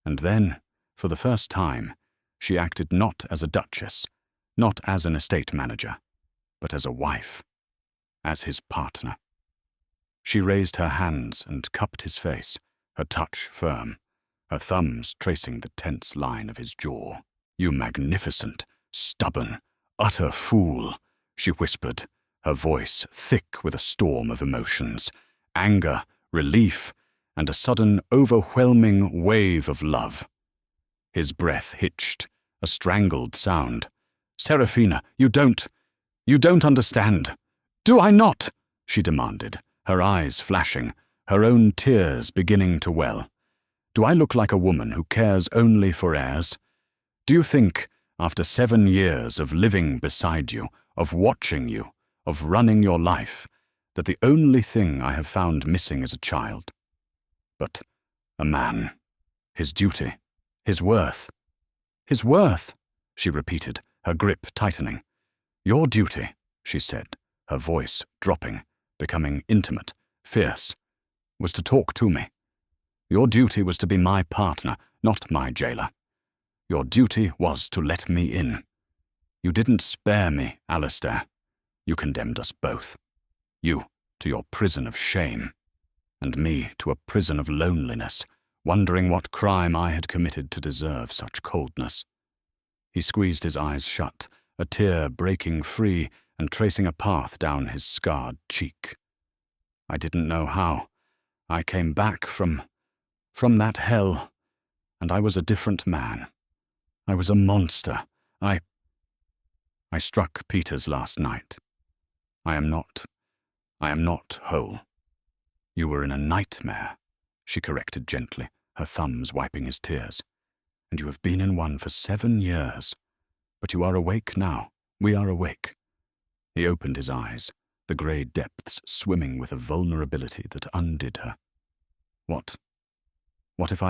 And then, for the first time, she acted not as a duchess, not as an estate manager, but as a wife, as his partner. She raised her hands and cupped his face, her touch firm, her thumbs tracing the tense line of his jaw. "You magnificent, stubborn, utter fool," she whispered, her voice thick with a storm of emotions, anger, relief, and a sudden overwhelming wave of love. His breath hitched, a strangled sound. "Serafina, you don't understand. Do I not?" she demanded, her eyes flashing, her own tears beginning to well. "Do I look like a woman who cares only for heirs? Do you think, after 7 years of living beside you, of watching you, of running your life, that the only thing I have found missing is a child? But a man, his duty, his worth." "His worth," she repeated, her grip tightening. "Your duty," she said, her voice dropping, becoming intimate, fierce, "was to talk to me. Your duty was to be my partner, not my jailer. Your duty was to let me in. You didn't spare me, Alistair. You condemned us both. You to your prison of shame, and me to a prison of loneliness, wondering what crime I had committed to deserve such coldness." He squeezed his eyes shut, a tear breaking free and tracing a path down his scarred cheek. "I didn't know how. I came back from that hell, and I was a different man. I was a monster. I struck Peters last night. I am not whole." "You were in a nightmare," she corrected gently, her thumbs wiping his tears. "And you have been in one for 7 years. But you are awake now, We are awake." He opened his eyes, the grey depths swimming with a vulnerability that undid her. What if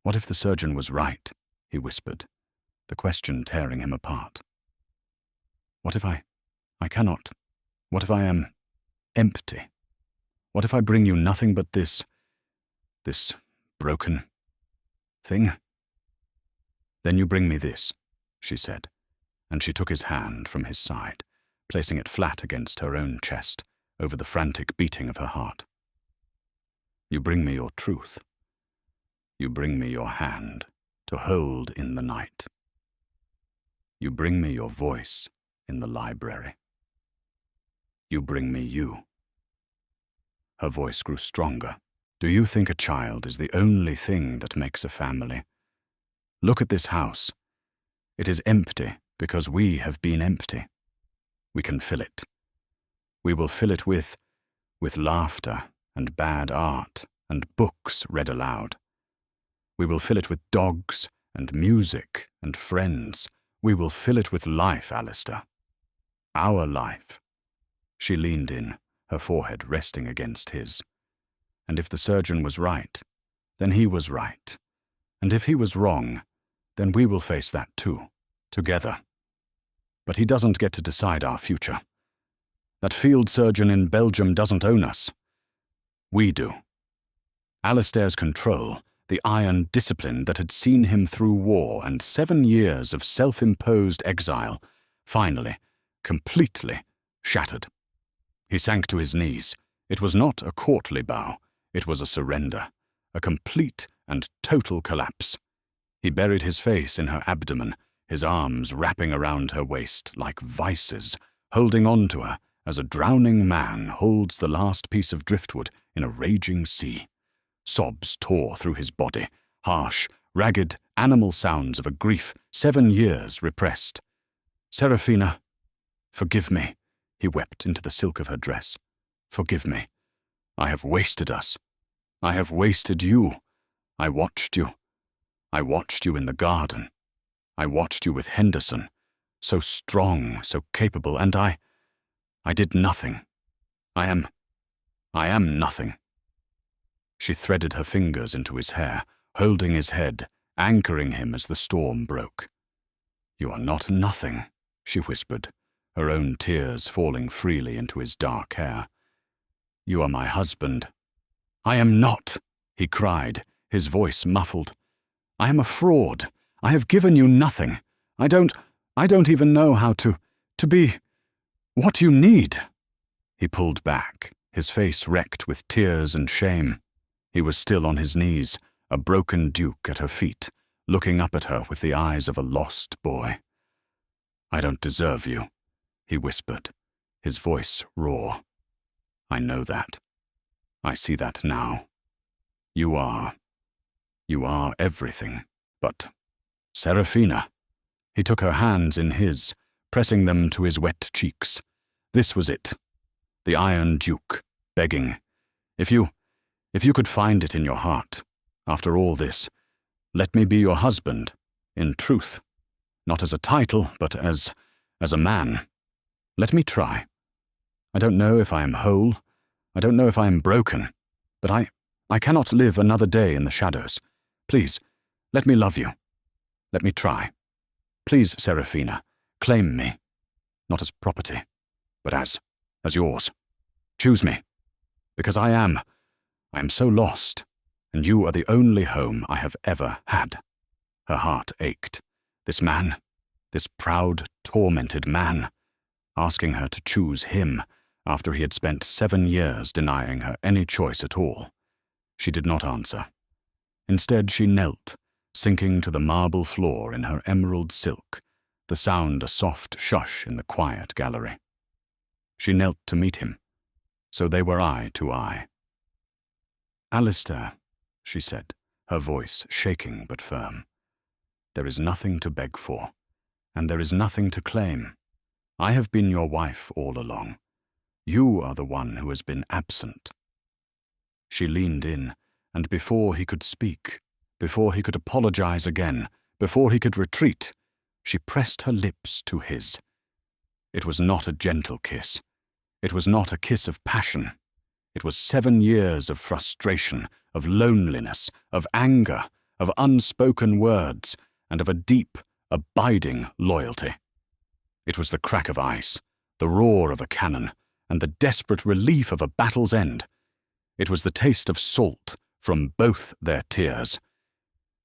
what if the surgeon was right?" he whispered, the question tearing him apart. What if I cannot? What if I am empty? What if I bring you nothing but this broken thing? "Then you bring me this," she said, and she took his hand from his side, placing it flat against her own chest, over the frantic beating of her heart. "You bring me your truth. You bring me your hand to hold in the night. You bring me your voice in the library. You bring me you." Her voice grew stronger. "Do you think a child is the only thing that makes a family? Look at this house. It is empty because we have been empty. We can fill it. We will fill it with laughter and bad art and books read aloud. We will fill it with dogs and music and friends. We will fill it with life, Alistair. Our life." She leaned in, her forehead resting against his. "And if the surgeon was right, then he was right. And if he was wrong, then we will face that too, together. But he doesn't get to decide our future. That field surgeon in Belgium doesn't own us. We do." Alistair's control, the iron discipline that had seen him through war and 7 years of self-imposed exile, finally, completely shattered. He sank to his knees. It was not a courtly bow. It was a surrender, a complete and total collapse. He buried his face in her abdomen, his arms wrapping around her waist like vices, holding on to her as a drowning man holds the last piece of driftwood in a raging sea. Sobs tore through his body, harsh, ragged, animal sounds of a grief 7 years repressed. "Serafina, forgive me," he wept into the silk of her dress. "Forgive me. I have wasted us. I have wasted you. I watched you. I watched you in the garden. I watched you with Henderson, so strong, so capable, and I did nothing. I am nothing." She threaded her fingers into his hair, holding his head, anchoring him as the storm broke. "You are not nothing," she whispered, her own tears falling freely into his dark hair. "You are my husband." "I am not," he cried, his voice muffled. "I am a fraud. I have given you nothing. I don't even know how to be what you need." He pulled back, his face wrecked with tears and shame. He was still on his knees, a broken duke at her feet, looking up at her with the eyes of a lost boy. "I don't deserve you," he whispered, his voice raw. "I know that. I see that now. You are everything, but Serafina." He took her hands in his, pressing them to his wet cheeks. This was it. The Iron Duke, begging, If you could find it in your heart, after all this, let me be your husband, in truth, not as a title, but as a man. Let me try. I don't know if I am whole. I don't know if I am broken, but I cannot live another day in the shadows. Please, let me love you. Let me try. Please, Serafina, claim me, not as property, but as yours. Choose me, because I am so lost, and you are the only home I have ever had." Her heart ached. This man, this proud, tormented man, asking her to choose him after he had spent 7 years denying her any choice at all. She did not answer. Instead, she knelt, sinking to the marble floor in her emerald silk, the sound a soft shush in the quiet gallery. She knelt to meet him, so they were eye to eye. "Alistair," she said, her voice shaking but firm, "there is nothing to beg for, and there is nothing to claim. I have been your wife all along. You are the one who has been absent." She leaned in, and before he could speak, before he could apologize again, before he could retreat, She pressed her lips to his. It was not a gentle kiss. It was not a kiss of passion. It was 7 years of frustration, of loneliness, of anger, of unspoken words, and of a deep, abiding loyalty. It was the crack of ice, the roar of a cannon, and the desperate relief of a battle's end. It was the taste of salt from both their tears.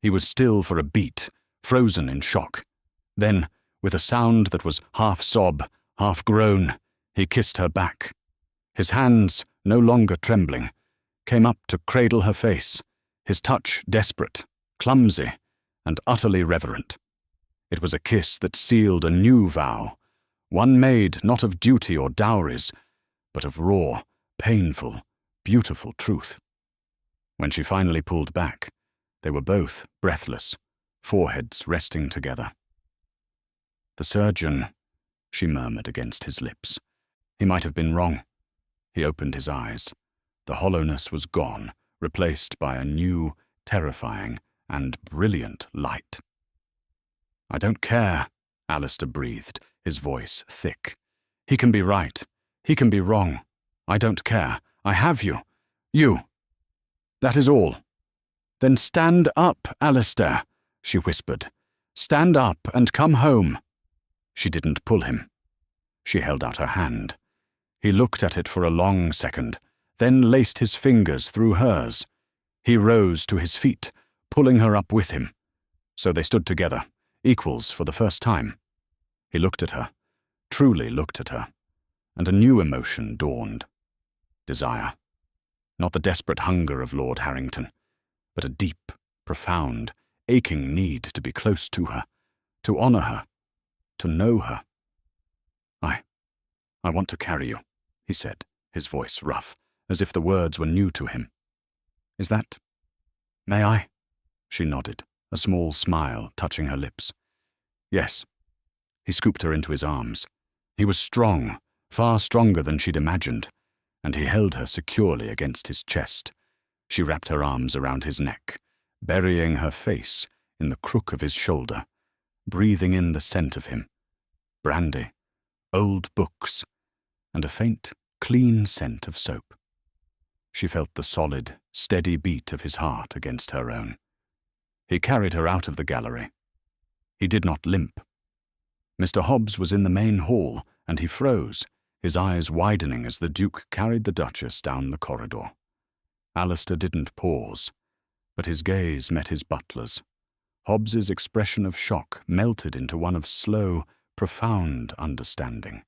He was still for a beat, frozen in shock. Then, with a sound that was half sob, half groan, he kissed her back. His hands, no longer trembling, came up to cradle her face, his touch desperate, clumsy, and utterly reverent. It was a kiss that sealed a new vow, one made not of duty or dowries, but of raw, painful, beautiful truth. When she finally pulled back, they were both breathless, foreheads resting together. "The surgeon," she murmured against his lips. He might have been wrong. He opened his eyes. The hollowness was gone, replaced by a new, terrifying, and brilliant light. "I don't care," Alistair breathed, his voice thick. "He can be right. He can be wrong. I don't care. I have you. You. That is all." "Then stand up, Alistair," she whispered. "Stand up and come home." She didn't pull him. She held out her hand. He looked at it for a long second, then laced his fingers through hers. He rose to his feet, pulling her up with him. So they stood together, equals for the first time. He looked at her, truly looked at her, and a new emotion dawned. Desire. Not the desperate hunger of Lord Harrington, but a deep, profound, aching need to be close to her, to honor her, to know her. I want to carry you," he said, his voice rough, as if the words were new to him. "Is that... may I?" She nodded, a small smile touching her lips. "Yes." He scooped her into his arms. He was strong, far stronger than she'd imagined, and he held her securely against his chest. She wrapped her arms around his neck, burying her face in the crook of his shoulder, breathing in the scent of him. Brandy, old books, and a faint, clean scent of soap. She felt the solid, steady beat of his heart against her own. He carried her out of the gallery. He did not limp. Mr. Hobbs was in the main hall, and he froze, his eyes widening as the Duke carried the Duchess down the corridor. Alistair didn't pause, but his gaze met his butler's. Hobbs's expression of shock melted into one of slow, profound understanding.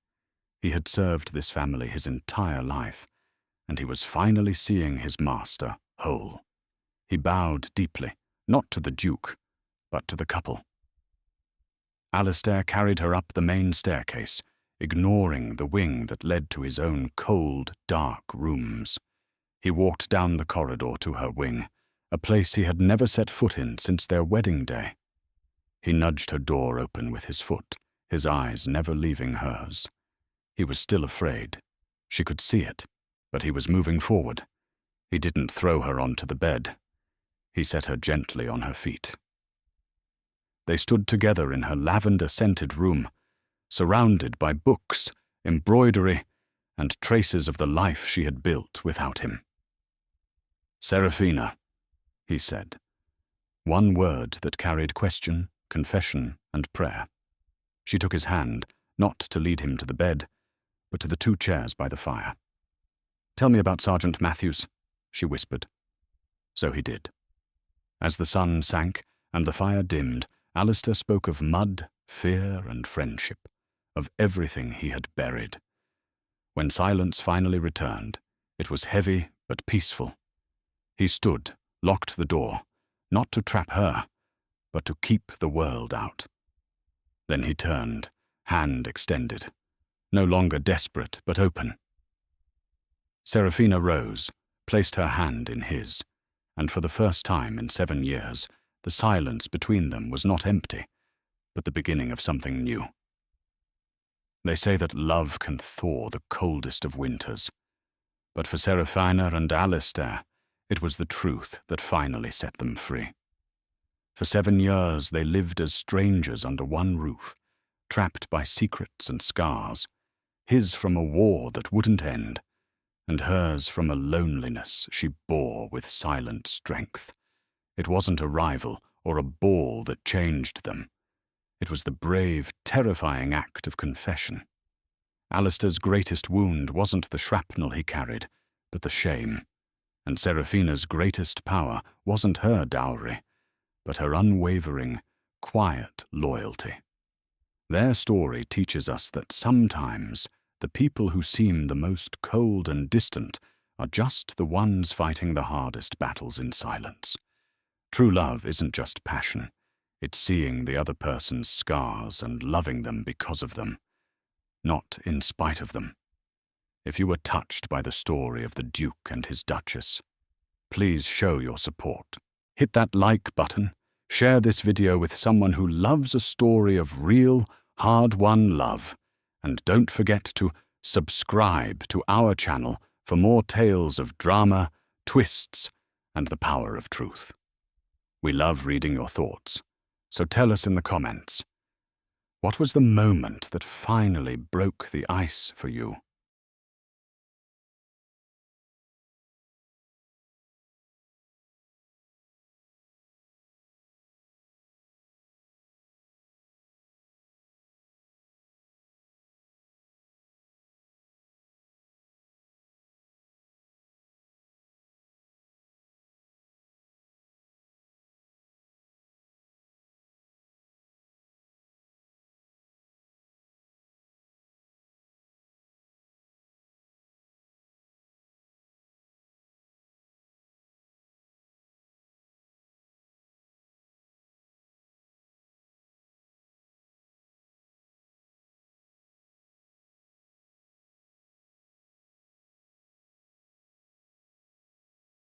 He had served this family his entire life, and he was finally seeing his master whole. He bowed deeply, not to the Duke, but to the couple. Alistair carried her up the main staircase, ignoring the wing that led to his own cold, dark rooms. He walked down the corridor to her wing, a place he had never set foot in since their wedding day. He nudged her door open with his foot, his eyes never leaving hers. He was still afraid. She could see it, but he was moving forward. He didn't throw her onto the bed. He set her gently on her feet. They stood together in her lavender-scented room, surrounded by books, embroidery, and traces of the life she had built without him. "Seraphina," he said. One word that carried question, confession, and prayer. She took his hand, not to lead him to the bed, but to the 2 chairs by the fire. "Tell me about Sergeant Matthews," she whispered. So he did. As the sun sank and the fire dimmed, Alistair spoke of mud, fear, and friendship, of everything he had buried. When silence finally returned, it was heavy but peaceful. He stood, locked the door, not to trap her, but to keep the world out. Then he turned, hand extended, no longer desperate but open. Seraphina rose, placed her hand in his, and for the first time in 7 years, the silence between them was not empty, but the beginning of something new. They say that love can thaw the coldest of winters, but for Seraphina and Alistair, it was the truth that finally set them free. For 7 years they lived as strangers under one roof, trapped by secrets and scars, his from a war that wouldn't end, and hers from a loneliness she bore with silent strength. It wasn't a rival or a ball that changed them. It was the brave, terrifying act of confession. Alistair's greatest wound wasn't the shrapnel he carried, but the shame. And Seraphina's greatest power wasn't her dowry, but her unwavering, quiet loyalty. Their story teaches us that sometimes the people who seem the most cold and distant are just the ones fighting the hardest battles in silence. True love isn't just passion. It's seeing the other person's scars and loving them because of them, not in spite of them. If you were touched by the story of the Duke and his Duchess, please show your support. Hit that like button, share this video with someone who loves a story of real, hard-won love, and don't forget to subscribe to our channel for more tales of drama, twists, and the power of truth. We love reading your thoughts, so tell us in the comments, what was the moment that finally broke the ice for you?